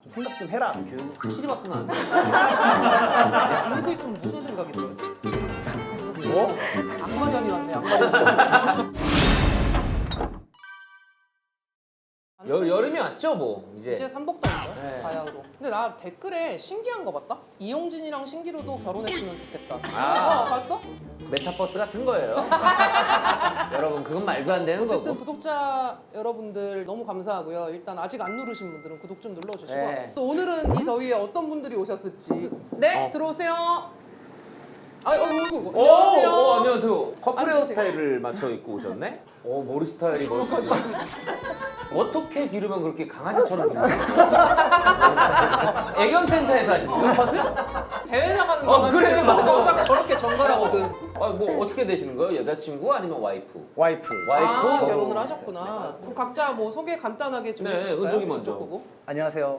좀 생각 좀 해라. 교육 확실히 바꾸나. 알고 있으면 무슨 생각이 들어요? 뭐? 악마년이 왔네, 악마년. 여름이 왔죠 뭐 이제. 이제 삼복달이죠, 네. 바야흐로. 근데 나 댓글에 신기한 거 봤다? 이용진이랑 신기루도 결혼했으면 좋겠다. 아. 봤어? 메타버스 같은 거예요. 여러분 그건 말도 안 되는 어쨌든 거고. 구독자 여러분들 너무 감사하고요. 일단 아직 안 누르신 분들은 구독 좀 눌러주시고 네. 또 오늘은 이 더위에 어떤 분들이 오셨을지 네 들어오세요. 안녕하세요. 안녕하세요. 커플 앉으세요. 헤어스타일을 맞춰 입고 오셨네? 머리 스타일이 멋있어. 어떻게 기르면 그렇게 강아지처럼 기르지? 애견센터에서 하시는 거예요, 컷을? 대회 나가는 그래, 맞아. 딱 저렇게 정갈하거든. 뭐 어떻게 되시는 거예요? 여자친구 아니면 와이프? 와이프. 와이프? 결혼을 하셨구나. 그럼 각자 뭐 소개 간단하게 좀 네, 해주실까요? 은총이 먼저. 저쪽 보고. 안녕하세요.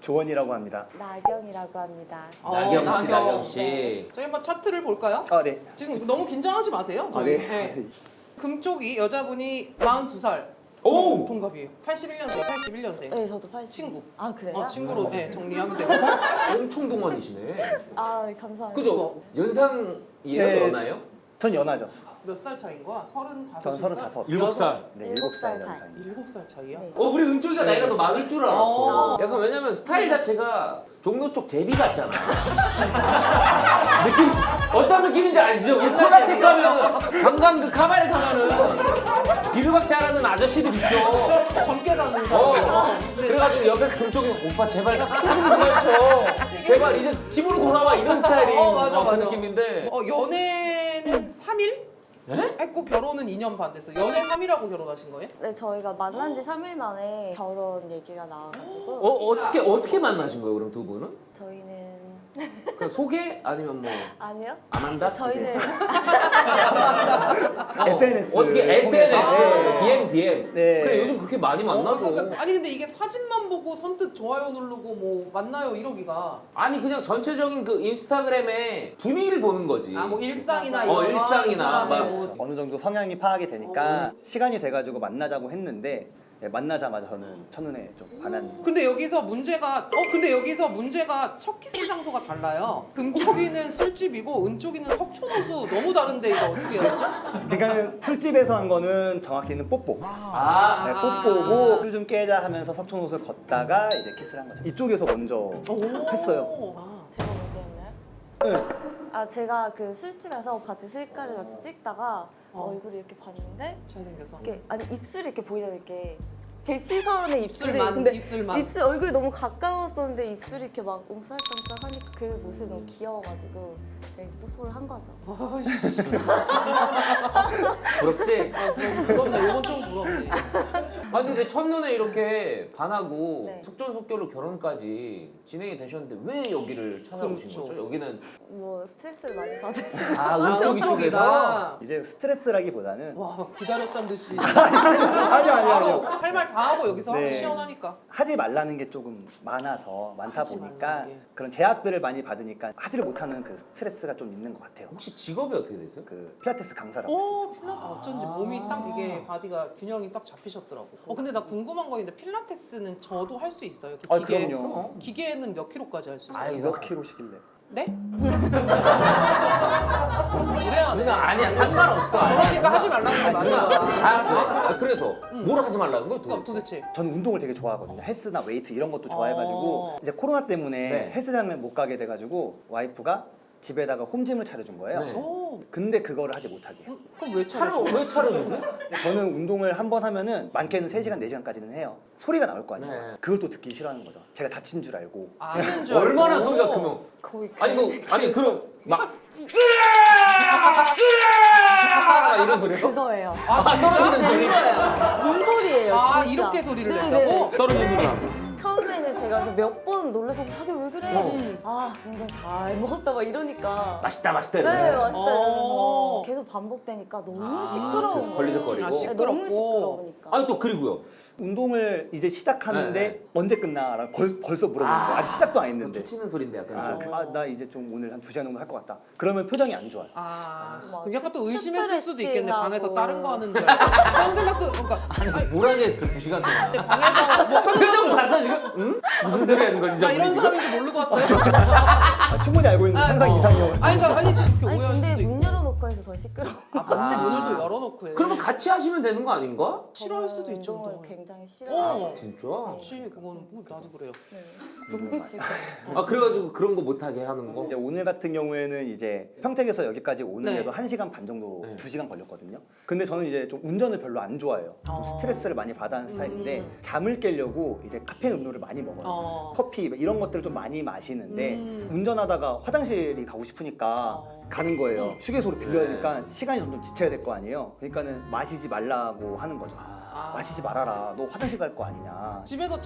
조원이라고 합니다. 나경이라고 합니다. 나경 씨, 나경 씨. 네. 저희 한번 차트를 볼까요? 아 네. 지금 너무 긴장하지 마세요. 아 저희. 네. 금쪽이 여자분이 42살. 오! 동갑이에요. 81년생, 81년생. 네, 저도 80. 친구. 아, 그래요? 친구로 정리하면 되고. 엄청 동안이시네. 아, 감사합니다. 그죠? 연상이에요? 네. 연하요? 전 연하죠. 몇 살 차인 거야? 35? 전 35. 7살. 네, 일곱 7살 살 차이. 연상입니다. 7살 차이야? 네. 우리 은쪽이가 네. 나이가 더 많을 줄 알았어. 약간 왜냐면 스타일 자체가 종로 쪽 제비 같잖아. 느낌 어떤 느낌인지 아시죠? 우리 콜라텍 가면 관광 그 카바레 가면은 기르박 잘하는 아저씨들 있어. 젊게 사는 사람. 근데 그래가지고 옆에서 금쪽이 오빠 제발 그렇죠. 제발 이제 집으로 돌아와 이런 스타일이 맞아, 그 맞아. 느낌인데. 연애는 3일? 네? 했고 결혼은 2년 반 됐어. 연애 3일하고 결혼하신 거예요? 네, 저희가 만난 지 3일 만에 결혼 얘기가 나와가지고 어떻게 만나신 거예요 그럼 두 분은? 저희는 그 소개 아니면 뭐 아니요. 아만다? 저희는 SNS. 어떻게 SNS, 통해서. DM. 네. 그래 요즘 그렇게 많이 만나죠. 그러니까, 아니 근데 이게 사진만 보고 선뜻 좋아요 누르고 뭐 만나요 이러기가 아니 그냥 전체적인 그 인스타그램에 분위기를 보는 거지. 뭐 일상이나 일상이나 이 사람의 막 뭐 어느 정도 성향이 파악이 되니까 시간이 돼가지고 만나자고 했는데 만나자마자 저는 첫눈에 좀 반한. 근데 여기서 문제가 첫 키스 장소가 달라요. 금쪽이는 술집이고 은쪽이는 석촌호수 너무 다른데 이거 어떻게 알죠? 그러니까는 술집에서 한 거는 정확히는 뽀뽀. 아, 네, 뽀뽀고 술 좀 깨자 하면서 석촌호수를 걷다가 이제 키스를 한 거죠. 이쪽에서 먼저 했어요. 제가 문제였나요? 네. 아, 제가 그 술집에서 같이 셀카를 같이 찍다가 얼굴을 이렇게 봤는데 잘생겨서. 이렇게 아니 입술이 이렇게 보이잖아요. 이렇게 제 시선에 입술이 입술만, 근데 입술만. 입술 얼굴이 너무 가까웠었는데 입술이 이렇게 막 옴살깜살 하니까 그 모습이 너무 귀여워가지고 제가 이제 뽀뽀를 한 거죠. 부럽지? 부럽네. 이건 좀 부럽네. 아니 근데 첫눈에 이렇게 반하고 네. 속전속결로 결혼까지 진행이 되셨는데 왜 여기를 찾아오신 그렇죠. 거죠? 여기는 뭐 스트레스를 많이 받으시고 은쪽 이쪽에서 이제 스트레스라기보다는 와 기다렸단 듯이 아니요. 할 말 다 하고 여기서 네. 하기 시원하니까. 하지 말라는 게 조금 많다 하지 보니까 말라는 게. 그런 제약들을 많이 받으니까 하지를 못하는 그 스트레스가 좀 있는 것 같아요. 혹시 직업이 어떻게 되세요? 그 필라테스 강사라고 했어요. 필라테스 어쩐지 몸이 딱 이게 바디가 균형이 딱 잡히셨더라고. 근데 나 궁금한 거 있는데 필라테스는 저도 할 수 있어요? 그 기계, 그럼요. 기계는 몇 킬로까지 할 수 있어요? 아이, 몇 킬로씩일래? 네? 무례하네. 누나 아니야 상관없어. 그러니까 하지 말라는 게 맞아. 누나 다 그래. 그래서 뭘 하지 말라는 거야 그러니까 도대체? 도대체. 저는 운동을 되게 좋아하거든요. 헬스나 웨이트 이런 것도 좋아해가지고 이제 코로나 때문에 네. 헬스장을 못 가게 돼가지고 와이프가 집에다가 홈짐을 차려준 거예요. 네. 오, 근데 그거를 하지 못하게. 그럼 왜 차려? 왜 차려주는? 저는 운동을 한 번 하면은 많게는 3시간, 4시간까지는 해요. 소리가 나올 거 아니에요. 네. 그걸 또 듣기 싫어하는 거죠. 제가 다친 줄 알고. 아는 줄 알고. 얼마나 소리가 크면? 거의 아니 그럼 막 이런 소리요? 그거예요. 아 떨어지는 소리? 이 소리예요. 아 진짜. 이렇게 소리를 네네. 낸다고? 떨어지는 소리. 처음에는 제가 몇 번 놀라서 자기 왜 그래? 아 운동 잘 먹었다 막 이러니까 맛있다 네 이러네. 맛있다 이러면서 어. 계속 반복되니까 너무 시끄러운 그 걸리적거리고. 거예요. 네, 너무 시끄럽고. 시끄러우니까. 아니 또 그리고요. 운동을 이제 시작하는데 네, 네. 언제 끝나? 라고 벌써 물어보는 거야. 아직 시작도 안 했는데. 치는 소린데 약간 아, 좀. 나 이제 좀 오늘 한 2시간 정도 할 것 같다. 그러면 표정이 안 좋아요. 그럼 약간 또 의심했을 수도 있겠네. 스트레칭하고. 방에서 다른 거 하는 줄 알고. 그런 생각도 그러니까 아니 뭘 하게 했어 2시간 동안. 방에서 뭐 하는 표정 거 봤어 지금? 응? 무슨 소리 하는 거지 아, 저분이 이런 지금? 사람인지 모르고 왔어요. 충분히 알고 있는 상상 이상이어가지고. 아니 그러니까 아니 이렇게 아니 오해할 근데 수도 있고. 문 열어놓고 해서 더 시끄러워. 맞네. 문을 또 열어놓고 해. 그러면 같이 하시면 되는 거 아닌가? 싫어할 수도 있죠. 운동을 운동을. 굉장히 싫어해요. 진짜? 그렇지 그거는 뭐 나도 그래요. 너무 싫어. 아 그래가지고 그런 거 못하게 하는 거? 이제 오늘 같은 경우에는 이제 평택에서 여기까지 오는데도 네. 1시간 반 정도, 네. 2시간 걸렸거든요. 근데 저는 이제 좀 운전을 별로 안 좋아해요. 좀 스트레스를 많이 받아 하는 스타일인데 잠을 깨려고 이제 카페인 음료를 많이 먹어요. 커피 이런 것들을 좀 많이 마시는데 운전하다가 화장실이 가고 싶으니까 가는 거예요. 휴게소로 들려니까 시간이 점점 지쳐야 될 거 아니에요. 그러니까는 마시지 말라고 하는 거죠. 마시지 말아라. 너 화장실 갈 거 아니냐. 집에서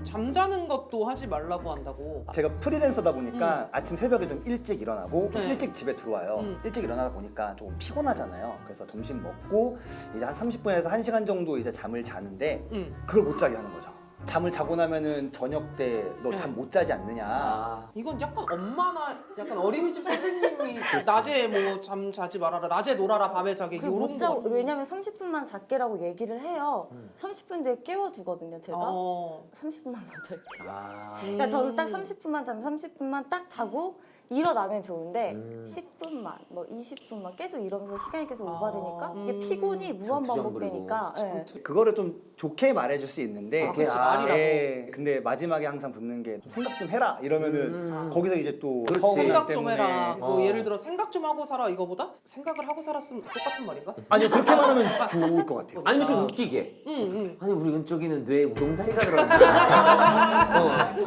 잠자는 것도 하지 말라고 한다고. 제가 프리랜서다 보니까 아침 새벽에 좀 일찍 일어나고 좀 네. 일찍 집에 들어와요. 일찍 일어나다 보니까 조금 피곤하잖아요. 그래서 점심 먹고 이제 한 30분에서 1시간 정도 이제 잠을 자는데 그걸 못 자게 하는 거죠. 잠을 자고 나면은 저녁 때 너 잠 못 자지 않느냐. 아, 이건 약간 엄마나 약간 어린이집 선생님이 낮에 뭐 잠 자지 말아라, 낮에 놀아라, 밤에 자게 그리고 이런 못 자고 거. 왜냐면 30분만 잤게라고 얘기를 해요. 30분 뒤에 깨워주거든요 제가. 30분만 더 잘게. 아. 그러니까 저는 딱 30분만 자면 30분만 딱 자고 일어나면 좋은데 10분만 뭐 20분만 계속 이러면서 시간이 계속 오바되니까 이게 피곤이 무한 반복되니까 예. 그거를 좀 좋게 말해줄 수 있는데 좋게, 그치, 말이라고. 예, 근데 마지막에 항상 붙는 게 좀 생각 좀 해라 이러면은 거기서 이제 또 그렇지. 서운함 생각 좀 때문에 해라. 뭐 어. 예를 들어 생각 좀 하고 살아 이거보다 생각을 하고 살았으면 똑같은 말인가? 아니요 그렇게 말하면 좋을 것 같아요. 아니면 좀 웃기게. 응. 아니 우리 은쪽이는 뇌에 우동사리가 들어갔네.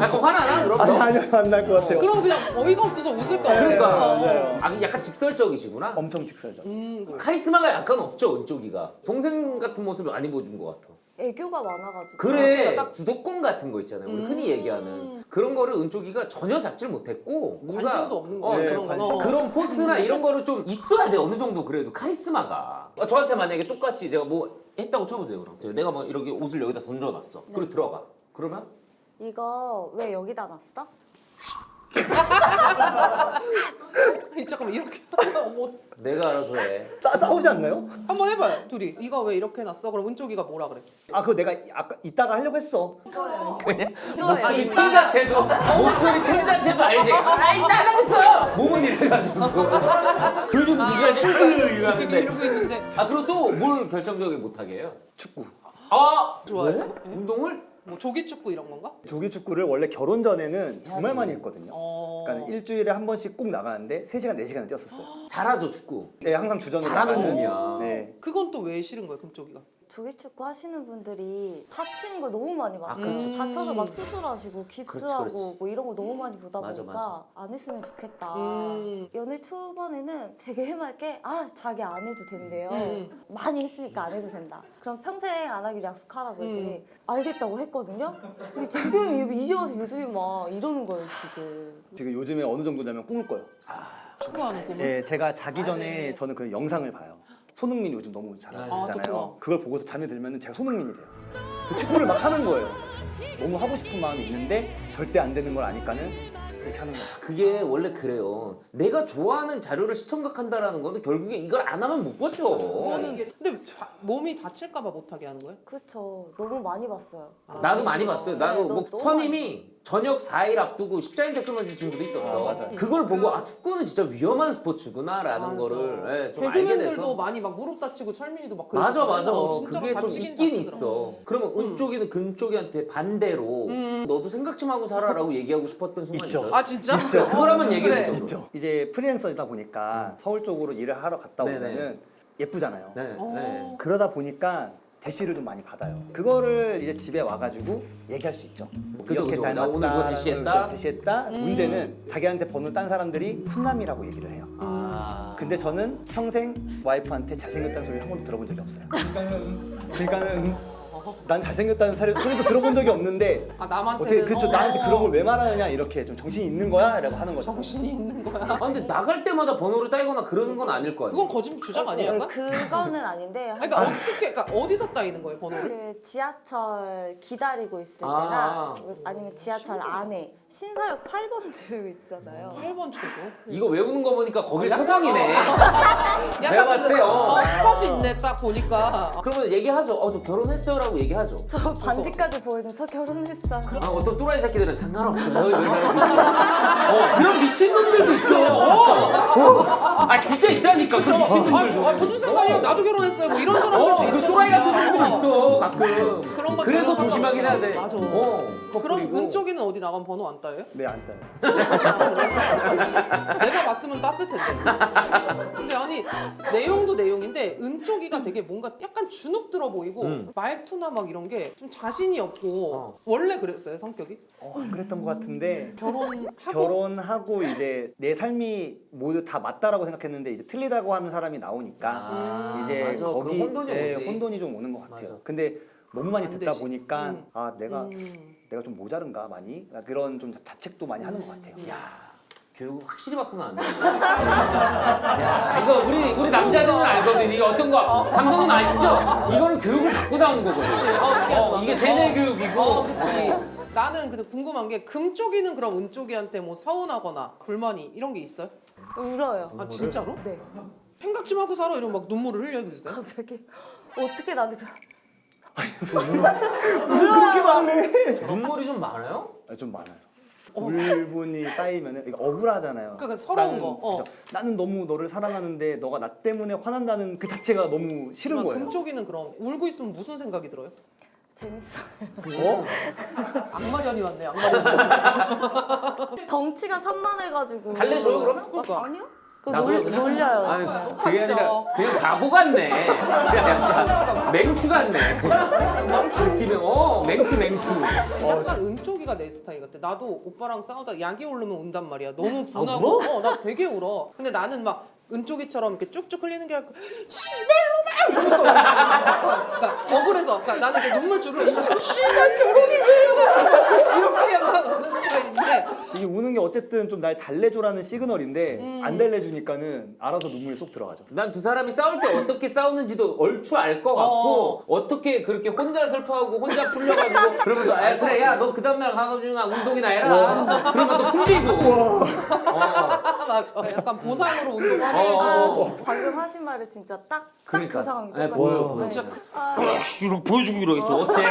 약간 화나나 그럼? 아니요 안 날 것 같아요. 그럼 그냥 어이가 없어서 웃을 거 같아요. 그러니까 맞아요. 아, 약간 직설적이시구나. 엄청 직설적. 카리스마가 약간 없죠 은쪽이가. 동생 같은 모습을 많이 보여준 것 같아. 애교가 많아가지고. 그래 그러니까 딱- 주도권 같은 거 있잖아요. 우리 흔히 얘기하는 그런 거를 은쪽이가 전혀 잡질 못했고 뭔가 관심도 없는 거야. 네, 그런 관심. 거. 그런 포스나 이런 거를 좀 있어야 돼 어느 정도 그래도 카리스마가. 저한테 만약에 똑같이 제가 뭐 했다고 쳐보세요 그럼. 내가 뭐 이렇게 옷을 여기다 던져놨어. 그리고 들어가. 그러면 이거 왜 여기다 놨어? 잠깐만 이렇게 뭐 내가 알아서 해. 싸우지 않나요? 한번 해봐요 둘이. 이거 왜 이렇게 놨어? 그럼 은쪽이가 뭐라 그래? 아 그거 내가 아까 이따가 하려고 했어. 목소리 톤 자체도 목소리 톤 자체도 알지? 아 이따 하라고 했어! 몸은 이래가지고 근육은 두 시간씩 되게 하는데 이러고 있는데 아 그리고 또 뭘 결정적이게 못하게 해요? 축구. 아! 좋아요. 왜? 운동을? 뭐 조기 축구 이런 건가? 조기 축구를 원래 결혼 전에는 정말 많이 했거든요. 어. 그러니까 일주일에 한 번씩 꼭 나가는데 3시간 4시간을 뛰었었어요. 잘하죠 축구. 네, 항상 주전으로 잘하는 나가는. 놈이야. 네. 그건 또 왜 싫은 거예요, 금쪽이가? 조기축구 하시는 분들이 다치는 걸 너무 많이 봤어요. 그렇죠. 다쳐서 막 수술하시고 깁스하고 그렇지. 뭐 이런 거 너무 많이 보다 맞아, 보니까 안 했으면 좋겠다. 음. 연애 초반에는 되게 해맑게 자기 안 해도 된대요. 많이 했으니까 안 해도 된다. 그럼 평생 안 하기로 약속하라고 했더니 알겠다고 했거든요. 근데 지금 이제 와서 요즘에 막 이러는 거예요 지금. 지금 요즘에 어느 정도냐면 꿈을 꿔요. 축구하는 꿈을? 예, 제가 자기 전에 저는 그 영상을 봐요. 손흥민 요즘 너무 아, 잘하잖아요. 그렇구나. 그걸 보고서 잠이 들면 제가 손흥민이 돼요. 그 축구를 막 하는 거예요. 너무 하고 싶은 마음이 있는데 절대 안 되는 걸 아니까는 이렇게 하는 거예요. 그게 원래 그래요. 내가 좋아하는 자료를 시청각한다라는 거는 결국에 이걸 안 하면 못 버텨. 그거는 근데 몸이 다칠까봐 못하게 하는 거예요? 그렇죠. 너무 많이 봤어요. 나도 많이 봤어요. 나도 네, 뭐 너무 선임이 저녁 4일 앞두고 십자인대 끊어진 친구도 있었어. 맞아요. 그걸 보고 아 축구는 진짜 위험한 스포츠구나라는 맞아. 거를 예, 좀 알게 개그맨들도 돼서. 많이 막 무릎 다치고 철민이도 막 맞아 맞아. 그랬었잖아요. 진짜로 그게 좀 다치긴 있긴 다치더라고. 있어. 그러면 은쪽이는 금쪽이한테 반대로 너도 생각 좀 하고 살아라고 얘기하고 싶었던 순간 있죠. 있어요? 아 진짜? 그걸 한번 얘기해 그래. 보죠. 있죠. 이제 프리랜서이다 보니까 서울 쪽으로 일을 하러 갔다 네네. 오면은 예쁘잖아요. 네, 어. 네. 그러다 보니까 대시를 좀 많이 받아요. 그거를 이제 집에 와가지고 얘기할 수 있죠. 그죠, 그죠. 나 닮았다, 오늘 누가 대시했다? 대시했다. 문제는 자기한테 번호 딴 사람들이 훈남이라고 얘기를 해요. 아. 근데 저는 평생 와이프한테 잘생겼다는 소리를 한 번도 들어본 적이 없어요. 그러니까는 난 잘생겼다는 소리도 들어본 적이 없는데 아 남한테는 어떻게 그렇죠 나한테 그런 걸 왜 말하느냐 이렇게 좀 정신이 있는 거야? 라고 하는 거죠. 정신이 있는 거야. 아 근데 나갈 때마다 번호를 따이거나 그러는 건 아닐 거 아니야. 그건 거짓말 주장 아니에요, 약간? 그거는 아닌데 아니, 그러니까 어떻게, 그러니까 어디서 따이는 거예요, 번호를? 그 지하철 기다리고 있을 아. 때나 아니면 지하철 안에 신사역 8번 줄 있잖아요. 8번 출구. 이거 외우는 거 보니까 거기 서성이네. 내가 약간 봤을 때 스팟이 있네, 딱 보니까. 그러면 얘기하죠. 저 결혼했어요라고 얘기하죠. 저 반지까지 보여주면 저 결혼했어요. 아, 어떤 또라이 새끼들은 상관없어요. 이런 사람이 그런 미친놈들도 있어. 아 진짜 있다니까 그 미친놈들도. 아, 무슨 상관이에요? 나도 결혼했어요. 뭐 이런 사람들도 있어. 그 또라이 같은 진짜. 놈들이 있어 가끔. 그런 거 그래서 전혀 조심하긴 해야 돼. 맞아. 그럼 그럼 은쪽이는 어디 나가면 번호 안 따요? 네, 안 따요. 내가 봤으면 땄을 텐데. 근데 아니 내용도 내용인데 은쪽이가 되게 뭔가 약간 주눅 들어 보이고 말투나 막 이런 게 좀 자신이 없고 원래 그랬어요 성격이? 그랬던 것 같은데 결혼하고 결혼하고 이제 내 삶이 모두 다 맞다라고 생각했는데 이제 틀리다고 하는 사람이 나오니까 이제 맞아. 거기 그런 혼돈이 오지. 혼돈이 좀 오는 것 같아요. 맞아. 근데 너무 많이 안 듣다 되지. 보니까 아 내가 좀 모자른가 많이 그런 좀 자책도 많이 하는 것 같아요. 야 교육 확실히 바꾸면 안 돼. 야 이거 우리 남자들은 알거든. 이게 어떤 거 감독님 아시죠? 이거는 교육을 받고 나온 거거든. 이게 세뇌 교육이고. 그치. 나는 근데 궁금한 게 금쪽이는 그럼 은쪽이한테 뭐 서운하거나 불만이 이런 게 있어요? 울어요. 아 진짜로? 네. 생각 좀 하고 살아 이러면 막 눈물을 흘려요 있어요? 갑자기 어떻게 나한테 무슨 그렇게 많네? 눈물이 좀 많아요? 좀 많아요. 울분이 쌓이면은 이거 억울하잖아요. 그러니까 서러운 거. 그죠? 나는 너무 너를 사랑하는데 너가 나 때문에 화난다는 그 자체가 너무 싫은 그럼 거예요. 금쪽이는 그럼 울고 있으면 무슨 생각이 들어요? 재밌어요. 악마련이 왔네 악마련이. 덩치가 산만해가지고. 달래줘요, 그러면? 그러니까. 아니요? 그거 나도 그냥- 놀려요. 아니 그냥. 그게 아니라 그냥 바보 같네. 그냥 약간 맹추 같네. 느낌이 맹추. 약간 은쪽이가 내 스타일 같아. 나도 오빠랑 싸우다 약이 오르면 운단 말이야. 너무 아, 분하고. 울어? 나 되게 울어. 근데 나는 막 은쪽이처럼 이렇게 쭉쭉 흘리는 게 아니고 씨발로 막 이러면서 그러니까 억울해서 그러니까 나는 이렇게 눈물줄을 씨발 결혼을 왜 이러고 이렇게 약간 우는 스타일인데 이게 우는 게 어쨌든 좀 날 달래줘라는 시그널인데 안 달래주니까는 알아서 눈물이 쏙 들어가죠. 난 두 사람이 싸울 때 어떻게 싸우는지도 얼추 알 것 같고 어떻게 그렇게 혼자 슬퍼하고 혼자 풀려가지고 그러면서 아 그래 야 너 그 다음날 가가지고 운동이나 해라 그러면 또 풀리고 맞아. 약간 보상으로 운동하게 방금 하신 말이 진짜 딱 그 그러니까. 상황이 네, 똑같아요. 보여요. 네. 진짜 이렇게 보여주고 이러겠죠. 어때?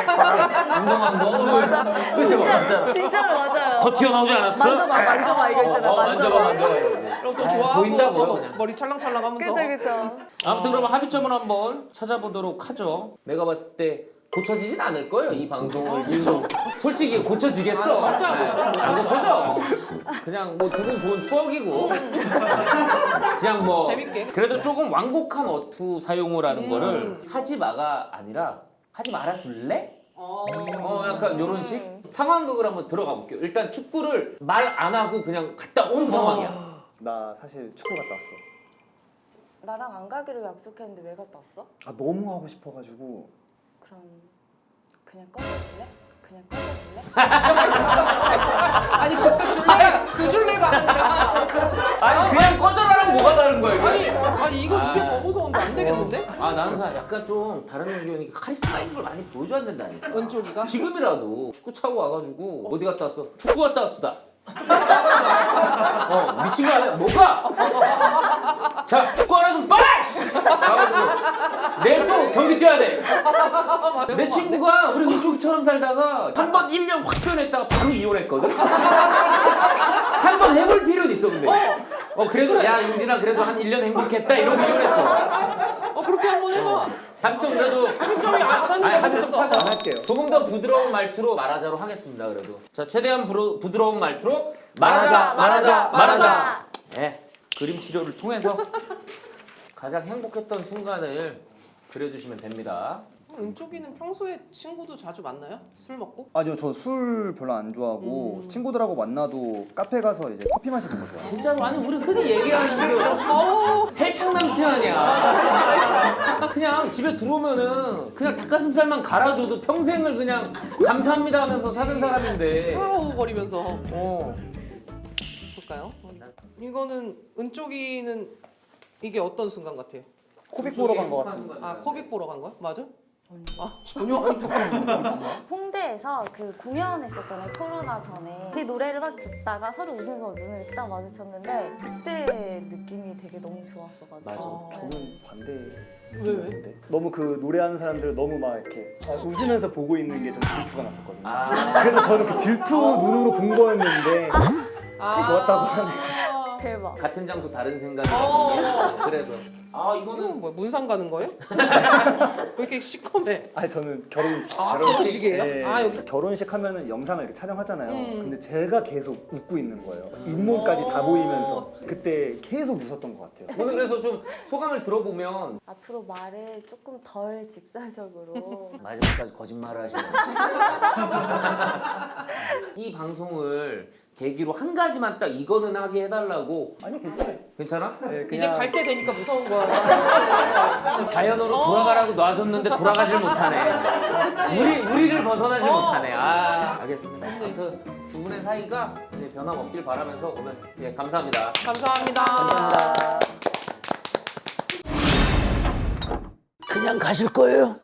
운동한 거? 그치 맞잖아. 진짜로 맞아요. 더 튀어나오지 않았어? 만져봐 이거 있잖아. 만져봐. 그럼 또 아, 좋아하고 보인다고요, 또 그냥. 머리 찰랑찰랑하면서 그죠. 아무튼 그러면 합의점을 한번 찾아보도록 하죠. 내가 봤을 때 고쳐지진 않을 거예요 이 방송을 이후로. 솔직히 고쳐지겠어. 아, 절대 안 고쳐져. 안 고쳐져. 그냥 뭐 두 분 좋은 추억이고 그냥 뭐 재밌게. 그래도 조금 완곡한 어투 사용을 하는 거를 하지 마가 아니라 하지 말아 줄래? 약간 요런 식 상황극을 한번 들어가 볼게요. 일단 축구를 말 안 하고 그냥 갔다 온 상황이야. 나 사실 축구 갔다 왔어. 나랑 안 가기로 약속했는데 왜 갔다 왔어? 아 너무 하고 싶어가지고. 그럼 그냥 꺼져줄래? 그냥 꺼져줄래? 아니 그 줄래가 아니라 아니 그냥 꺼져라랑 뭐가 다른 거야 이게? 아니 이게 더 무서운데 안 되겠는데? 아 나는 그냥 약간 좀 다른 의견이니까 카리스마 있는 걸 많이 보여줘야 된다니까. 은쪽이가? 지금이라도 축구 차고 와가지고 어디 갔다 왔어? 축구 갔다 왔수다. 미친 거 아니야? 뭐가? 자 축구 하나 좀 빨아! 씨! 가가지고 내일 또 경기 뛰어야 돼. 내 친구가 우리 은쪽이처럼 살다가 한 번 1년 확 변했다가 바로 이혼했거든. 한 번 해볼 필요는 있어 근데. 그래도 야 용진아 그래도 한 1년 행복했다 이러고 이혼했어. 그렇게 한번 해봐. 합점 그래도 합점이 안 하는 거면 합점 됐어. 찾아. 안 할게요. 조금 더 부드러운 말투로 말하자로 하겠습니다. 그래도 자 최대한 부드러운 말투로 말하자. 네, 그림 치료를 통해서 가장 행복했던 순간을 그려주시면 됩니다. 은쪽이는 평소에 친구도 자주 만나요? 술 먹고? 아니요, 저 술 별로 안 좋아하고 친구들하고 만나도 카페 가서 이제 커피 마시는 거 좋아해요. 진짜로 아니 우리 흔히 얘기하는 그 헬창 남친 아니야. 그냥 집에 들어오면은 그냥 닭가슴살만 갈아줘도 평생을 그냥 감사합니다 하면서 사는 사람인데. 거리면서 어. 볼까요? 이거는 은쪽이는 이게 어떤 순간 같아요? 코빅 보러 간 거 같은데. 아 코빅 보러 간 거야? 맞아? 아 전혀 아니다. 홍대에서 그 공연했었잖아요, 코로나 전에. 그 노래를 막 듣다가 서로 웃으면서 눈을 이렇게 딱 마주쳤는데 그때 느낌이 되게 너무 좋았어가지고. 맞아. 저는 반대. 왜? 너무 그 노래하는 사람들 너무 막 이렇게 웃으면서 보고 있는 게 좀 질투가 났었거든요. 아. 그래서 저는 그 질투 눈으로 본 거였는데 좋았다고 하네. 대박. 같은 장소 다른 생각이 그래서 아 이건 이거는 뭐야? 문상 가는 거예요? 왜 이렇게 시커매? 아니 저는 결혼식. 아 결혼식이에요? 네. 아 여기 결혼식 하면은 영상을 이렇게 촬영하잖아요. 근데 제가 계속 웃고 있는 거예요. 잇몸까지 다 보이면서 그때 계속 웃었던 것 같아요. 오늘 그래서 좀 소감을 들어보면 앞으로 말을 조금 덜 직설적으로. 마지막까지 거짓말을 하시네요. 이 방송을 계기로 한 가지만 딱 이거는 하게 해달라고. 아니 괜찮아요. 괜찮아? 네, 이제 갈 때 되니까 무서운 거야. 자연으로 돌아가라고 놔줬는데 돌아가질 못하네. 우리를 벗어나질 못하네. 아 알겠습니다. 아무튼 두 분의 사이가 이제 변함없길 바라면서 오늘 예, 감사합니다. 감사합니다. 감사합니다. 그냥 가실 거예요?